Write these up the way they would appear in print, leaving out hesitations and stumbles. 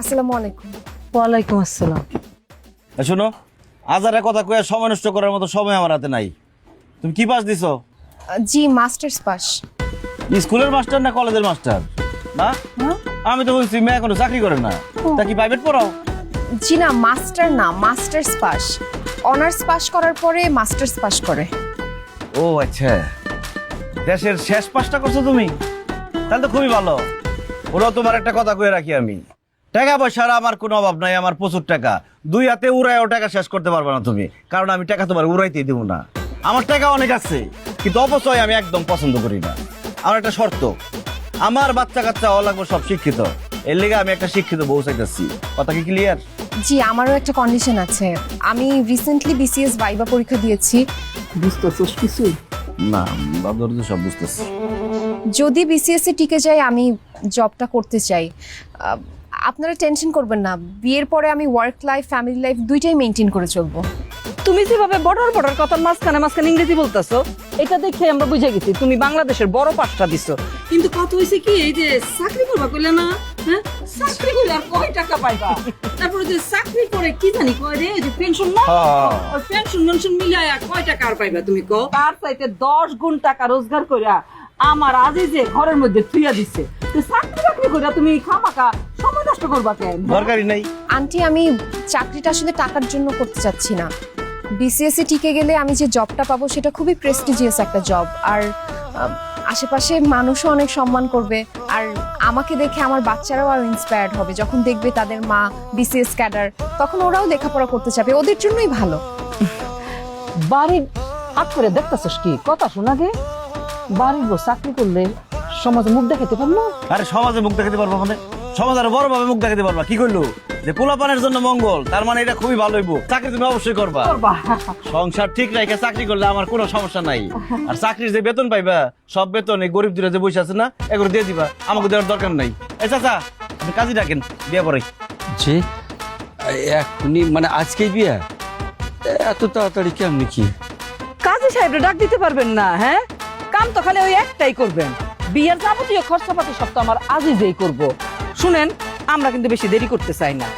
আসসালামু আলাইকুম। ওয়ালাইকুম আসসালাম। শোনো, আজারে কথা কয়ে সময় নষ্ট করার মতো সময় আমার হাতে নাই। তুমি কি পাস দিছো? জি মাস্টার্স পাস। স্কুলের মাস্টার না কলেজের মাস্টার? না, আমি তো বলছি মেয়ে এখনো চাকরি করে না। তা কি প্রাইভেট পড়াও? জি না, মাস্টার না, মাস্টার্স পাস। অনার্স পাস করার পরে মাস্টার্স পাস করে। ও আচ্ছা, দেশের শেষ পাসটা করছো তুমি? তাহলে তো খুবই ভালো। ওরাও তোমার একটা কথা কয়ে রাখি আমি, টাকা পয়সার আমার কোনো অভাব নাই, আমার প্রচুর টাকা। দুই হাতে উড়ায়ও টাকা শেষ করতে পারবে না তুমি, কারণ আমি টাকা তোমার উড়াইতেই দেবো না। আমার টাকা অনেক আছে, কিন্তু অপচয় আমি একদম পছন্দ করি না। আমার একটা শর্ত, আমার বাচ্চা কাচ্চা হওয়া লাগবে সব শিক্ষিত। এর লেগে আমি একটা শিক্ষিত বউ চাইতেছি। কথা কি ক্লিয়ার? জি, আমারও একটা কন্ডিশন আছে। আমি রিসেন্টলি বিসিএস ভাইবা পরীক্ষা দিয়েছি। বুঝতেছস কিছু? না, বাদর তো সব বুঝতেছি। যদি বিসিএস এ টিকে যাই, আমি জবটা করতে চাই। আপনারা টেনশন করবেন না, বিয়ের পরে আমি ওয়ার্ক লাইফ ফ্যামিলি লাইফ দুইটাই মেনটেন করে চলবো। তুমি যেভাবে বড়র বড়র কথা মাঝখানে মাঝখানে ইংরেজি বলতেছো, এটা দেখে আমরা বুঝে গেছি তুমি বাংলাদেশের বড় পাঁচটা দিছো। কিন্তু কত হয়েছে কি, এই যে চাকরি করবা কইলে না, হ্যাঁ চাকরি করলে আর কয় টাকা পাইবা? তারপরে যে চাকরি করে কি জানি কয় রে, যে পেনশন না, ওই পেনশন মেনশন মিলায়া কয় টাকা আর পাইবা তুমি কও? তার চাইতে 10 গুণ টাকা রোজগার কইরা আমার আজিজে ঘরের মধ্যে থুইয়া দিছে। তো চাকরি বাকরি কইরা তুমি খামাকা সময় নষ্ট করবা কেন? দরকারই নাই। আন্টি, আমি চাকরিটা আসলে টাকার জন্য করতে চাচ্ছি না। বিসিএস এ টিকে গেলে আমি যে জবটা পাবো সেটা খুবই প্রেস্টিজিয়াস একটা জব, আর আশেপাশে মানুষও অনেক সম্মান করবে। আর আমাকে দেখে আমার বাচ্চারাও আর ইন্সপায়ার্ড হবে, যখন দেখবে তাদের মা বিসিএস ক্যাডার, তখন ওরাও লেখাপড়া করতে চাবে, ওদের জন্যই ভালো। বাড়ির হাত করে দেখতেছস কি কথা শোনা গে? বাড়ির বউ চাকরি করলে সমাজে মুখ দেখাতে পারলো? আরে সমাজে মুখ দেখাতে পারবো, মানে সমাজ আরো বড় ভাবে মুখ দেখাতে পারবা। কি করলো যে পোলাপানের জন্য মঙ্গল, তার মানে এটা খুবই ভালো হইব। চাকরি তুমি অবশ্যই করবা। সংসার ঠিক রেখে চাকরি করলে আমার কোনো সমস্যা নাই। আর চাকরির যে বেতন পাইবা, সব বেতন এই গরিব দূরে যে বসে আছে না, এগুলো দিয়ে দিবা, আমাকে দেওয়ার দরকার নাই। এই চাচা, আপনি কাজী ডাকেন, বিয়ে পরে। যে এখনই মানে আজকেই বিয়ে? এত তাড়াতাড়ি কেমনি কি? কাজী সাহেবরে ডাক দিতে পারবেন না? হ্যাঁ, কাম তো খালি ওই একটাই করবেন, বিয়ের যাবতীয় খরচাপাতি সব তো আমার আজিজেই করব। শুনেন, আমরা কিন্তু বেশি দেরি করতে চাই না।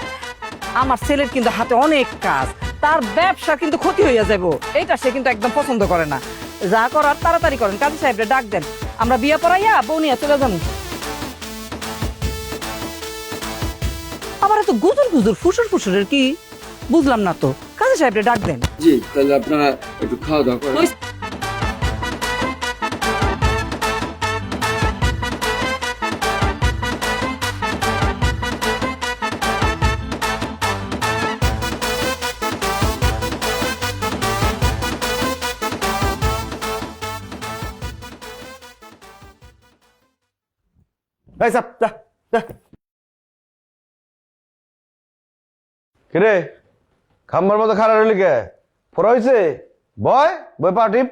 আমার ছেলের কিন্তু হাতে অনেক কাজ, তার ব্যবসা কিন্তু ক্ষতি হইয়া যাব, এইটা সে কিন্তু একদম পছন্দ করে না। যা করার তাড়াতাড়ি করেন, কাজী সাহেবরে ডাক দেন, আমরা বিয়ে পড়াইয়া বউ নিয়ে চলে যাবো। আবার এত গুজুর গুজুর ফুসুর ফুসুরের কি বুঝলাম না তো, কাজী সাহেবরে ডাক দেন। জি, তাহলে আপনারা একটু খাওয়া দাওয়া করেন। এই চাপ, যা, যা। কিরে খাম্বার মতো খারাপ হইলি কে? ফোরা হয়েছে? বয় বই পাটিপ।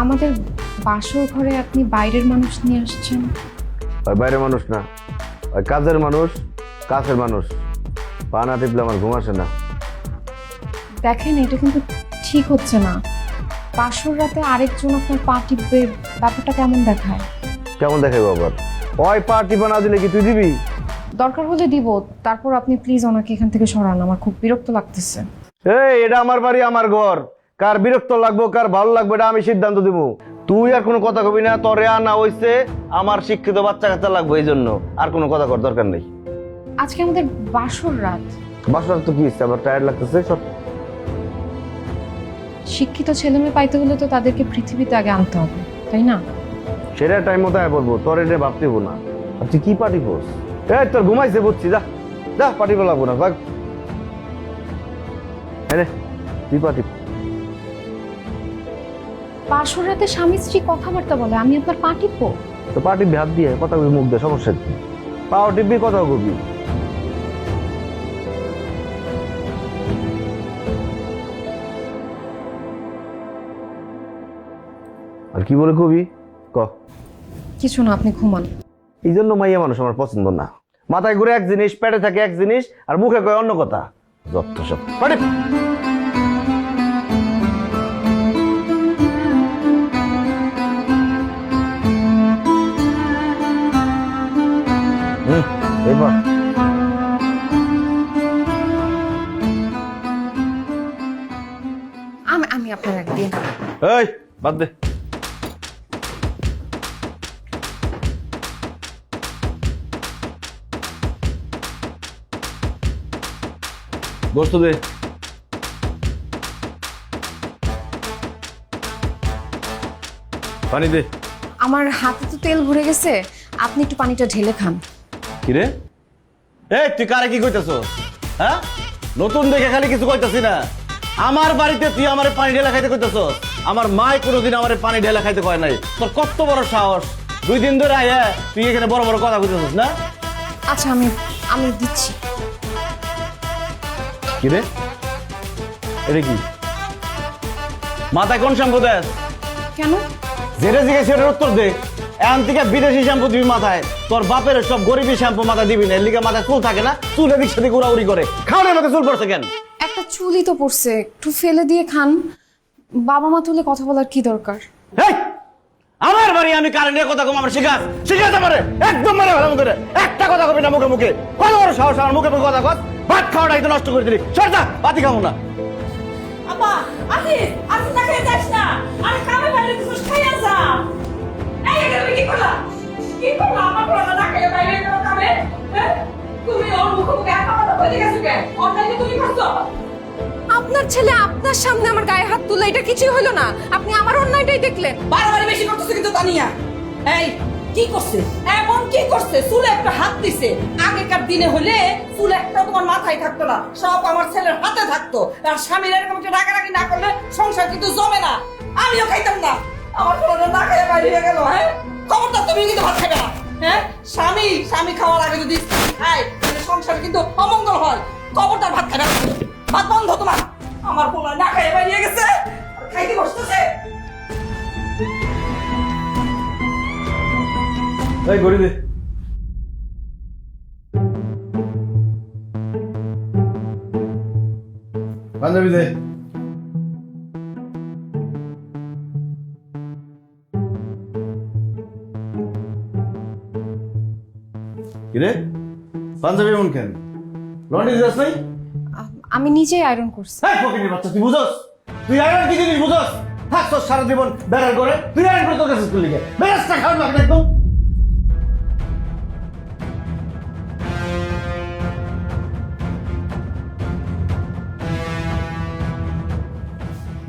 আমাদের বাসর ঘরে আপনি বাইরের মানুষ নিয়ে আসছেন? ওই বাইরের মানুষ না, ওই কাজের মানুষ, কাছের মানুষ। পা না টিপলে আমার ঘুম আসে না। দেখেন, এটা কিন্তু ঠিক হচ্ছে না। বাসর রাতে আরেকজন আপনার পা টিপবে, ব্যাপারটা কেমন দেখায়? কেমন দেখাবো আবার? ওই পা টিপা না দিলে কি তুই দিবি? দরকার হলে দিব, তারপর আপনি প্লিজ ওনাকে এখান থেকে সরান, আমার খুব বিরক্ত লাগতেছে। এই এটা আমার বাড়ি, আমার ঘর। কার বিরক্ত লাগবো, কার ভালো লাগবে, এটা আমি সিদ্ধান্ত দিব। তুই আর কোনো কথা কবি না, তোরে আনা হইছে আমার শিক্ষিত বাচ্চা কাচ্চা লাগবে, এই জন্য আর কোনো কথা কর দরকার নেই। আজকে আমাদের বাসর রাত। বাসার তো কি হচ্ছে, আমার টায়ার্ড লাগতেছে সব। শিক্ষিত ছেলেমেয়ে পাইতে হলে তো তাদেরকে পৃথিবীতে আগে আনতে হবে, তাই না? সেটা টাইম মতো আয় পড়বো, তোর এটা ভাবতেব না। আর তুই কি পার্টি পোস? এই তোর ঘুমাইছে বুঝছি, যা যা, পার্টি লাগবো না, ভাগ। তুই পার্টি। বাসর রাতে স্বামী স্ত্রী কথাবার্তা বলে, আমি আপনার পা টিপবো? তো পার্টি হাত দিয়ে কথা কবি, মুখ দিয়ে, সমস্যা কি? পাও টিপবি, কথা কবি। আর কি বলে কবি ক? কিছু না, আপনি ঘুমান। এই জন্য মাইয়া মানুষ আমার পছন্দ না। মাথায় ঘুরে এক জিনিস, পেটে থাকে এক জিনিস, আর মুখে কয় অন্য কথা। যত সব পার্টি। এবার আমি আমি আপনার একদিন এই বাদ দে। গোস্ত দে। পানি দে। আমার হাতে তো তেল ভরে গেছে, আপনি একটু পানিটা ঢেলে খান। কিরে এই তুই কারে কি কইতাছস? হ্যাঁ, নতুন দেখে খালি কিছু কইতাছি না। আমার বাড়িতে তুই আমারে পানি ঢেলা খাইতে কইতাছস? আমার মাই কোনোদিন আমারে পানি ঢেলা খাইতে কয় নাই। তোর কত বড় সাহস! 2 দিন ধরে আয়া তুই এখানে বড় বড় কথা কইতাছস না? আচ্ছা আমি আমি দিচ্ছি। কিরে এটা কি মাথায় কোন শ্যাম্পু দেস? কেন? যেটা জিজ্ঞেস সেটার উত্তর দে। এখন থেকে বিদেশি শ্যাম্পু দিবি মাথায়। তোর বাপের সব গরিবী শ্যাম্পু মাথায় দিবি না, এর লিগে মাথায় চুল থাকে না, চুল এদিক সেদিক উড়াউড়ি করে। খাওয়ানোর মতো চুল পড়ছে কেন? একটা চুলই তো পড়ছে, একটু ফেলে দিয়ে খান। বাবা মা তুলে কথা বলার কি দরকার? হেই, আমার বাড়ি আমি কারেন্টের কথা কম আমার শিখাস শিখাস আমারে একদম মারে ভালো মতো রে। একটা কথা কবি না মুখে মুখে। কত বড় সাহস আমার মুখে মুখে কথা কস? ভাত খাওয়াটা একদম নষ্ট করে দিলি। সর যা, ভাতই খাবো না। আপা আজিজ আজিজ না খেয়ে যাস না, আরে কামে বাইরে কিছু খাইয়া যা। এই তুমি কি করলা? কি করলা? আমার পোলা না খেয়ে বাইরে গেল কামে। হ্যাঁ? তুমি ওর মুখে মুখে একা কথা বলে গেছো কেন? অনলাইনে তুমি করছো? আপনার ছেলে আপনার সামনে আমার গায়ে হাত তুলে, এটা কিছুই হলো না। আপনি আমার অন্যায়টাই দেখলেন। বারবার বেশি করতেছে কিন্তু তানিয়া। এই কি করছে? এমন কি করছে? চুলে একটা হাত দিছে। আগেকার দিনে হলে চুল একটা তোমার মাথায় থাকতো না, সব আমার ছেলের হাতে থাকতো। আর স্বামীর এরকম একটা রাগারাগি না করলে সংসার কিন্তু জমে না। আমিও খাইতাম না। আমার কোনো না খেয়ে বাইরে হয়ে গেল। হ্যাঁ, খবরদার তুমি কিন্তু ভাত খাবে না। হ্যাঁ, স্বামী খাওয়ার আগে যদি খায় তাহলে সংসারে কিন্তু অমঙ্গল হয়। খবরদার ভাত খাবে না। ভাত বন্ধ তোমার। আমার পোলা না খেয়ে বাইরে গেছে, খাইতে বসতেছে। এই গড়ি দে। পাঞ্জাবি দে। কিরে পাঞ্জাবি এমন কেন? লন্ড্রি দিস নাই? আমি নিজেই আয়রন করছি। হ্যাঁ ফকিনি বাচ্চা, তুই বুঝস? তুই আয়রন কি জিনিস বুঝস? থাকছস সারা জীবন বেড়ার করে, তুই আয়রন করে তোর কাছে স্কুল লিখে বেড়াসটা খাওয়ার লাগে একদম।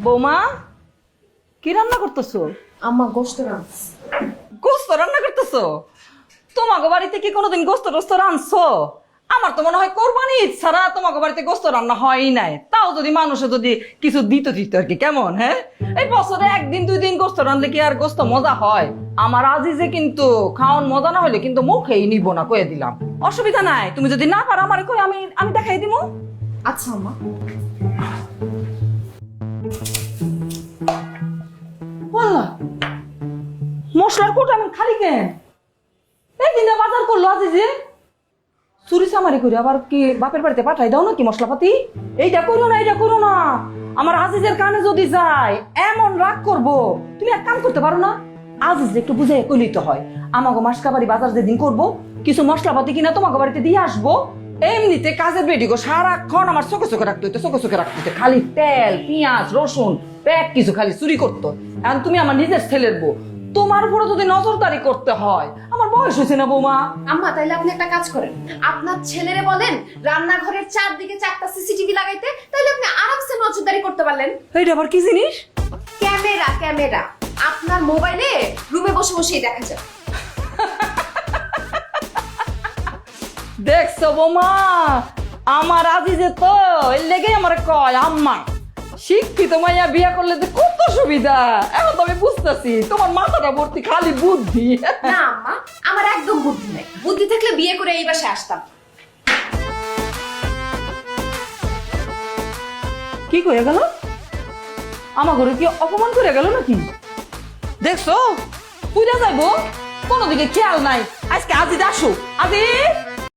বৌমা কি রান্না করতেছো? আম্মা গোশত রাঁধছে। গোস্ত রান্না করতেছো? তোমাকে বাড়িতে কি কোনোদিন গোস্ত টোস্ত রাঁধছো? আমার তো মনে হয় কোরবানি ঈদ ছাড়া তোমাকে বাড়িতে গোস্ত রান্না হয়ই নাই। তাও যদি মানুষে যদি কিছু দিত আর কি, কেমন? হ্যাঁ, এই বছরে 1 দিন 2 দিন গোস্ত রাঁধলে কি আর গোস্ত মজা হয়? আমার আজিজে কিন্তু খাওয়ান মজা না হলে কিন্তু মুখেই নিব না, কয়ে দিলাম। অসুবিধা নাই, তুমি যদি না পারো আমার কই, আমি আমি দেখাই দিব। আচ্ছা আম্মা। ওয়াল্লাহ, মশলার কোটা আমি খালি কেন? এই দিনে বাজার করলো আজিজে, চুরি চামারি করে আবার কি বাপের বাড়িতে পাঠাই দাও নাকি মশলাপাতি? এইটা করো না, এইটা করো না। আমার আজিজের কানে যদি যায় এমন রাগ করবো। তুমি এক কাম করতে পারো না? আজিজ একটু বুঝে কইলেই তো হয়। আমাকে মাসকাবাড়ি বাজার যেদিন করবো কিছু মশলাপাতি কিনা তোমাকে বাড়িতে দিয়ে আসবো। এমনিতে কাজের বেটি গো সারাক্ষণ আমার চোখে চোখে রাখতে হইতো, চোখে চোখে রাখতে হইতো। খালি তেল পেঁয়াজ রসুন প্যাক কিছু খালি চুরি করতো। এখন তুমি আমার নিজের ছেলের বউ, তোমার উপরে যদি নজরদারি করতে হয়, আমার বয়স হয়েছে না বৌমা? আম্মা তাইলে আপনি একটা কাজ করেন, আপনার ছেলেরে বলেন রান্নাঘরের চারদিকে 4টা সিসিটিভি লাগাইতে, তাহলে আপনি আরামসে নজরদারি করতে পারলেন। এইটা আবার কি জিনিস? ক্যামেরা, ক্যামেরা আপনার মোবাইলে রুমে বসে বসেই দেখা যায়। দেখছো বৌমা, আমার আজিজে তো এর লেগে আমার কয় আম্মা শিক্ষিত মাইয়া বিয়া করলে যে কত সুবিধা। এখন তো আমি বুঝতেছি তোমার মাথাটা ভর্তি খালি বুদ্ধি। না আম্মা, আমার একদম বুদ্ধি নাই। বুদ্ধি থাকলে বিয়ে করে এই বাসায় আসতাম। কি কয়ে গেল? আমার ঘরে কি অপমান করে গেল নাকি? দেখছো পুজা যাইবো, কোনো দিকে খেয়াল নাই। আজকে আজিজ আসুক। আজিজ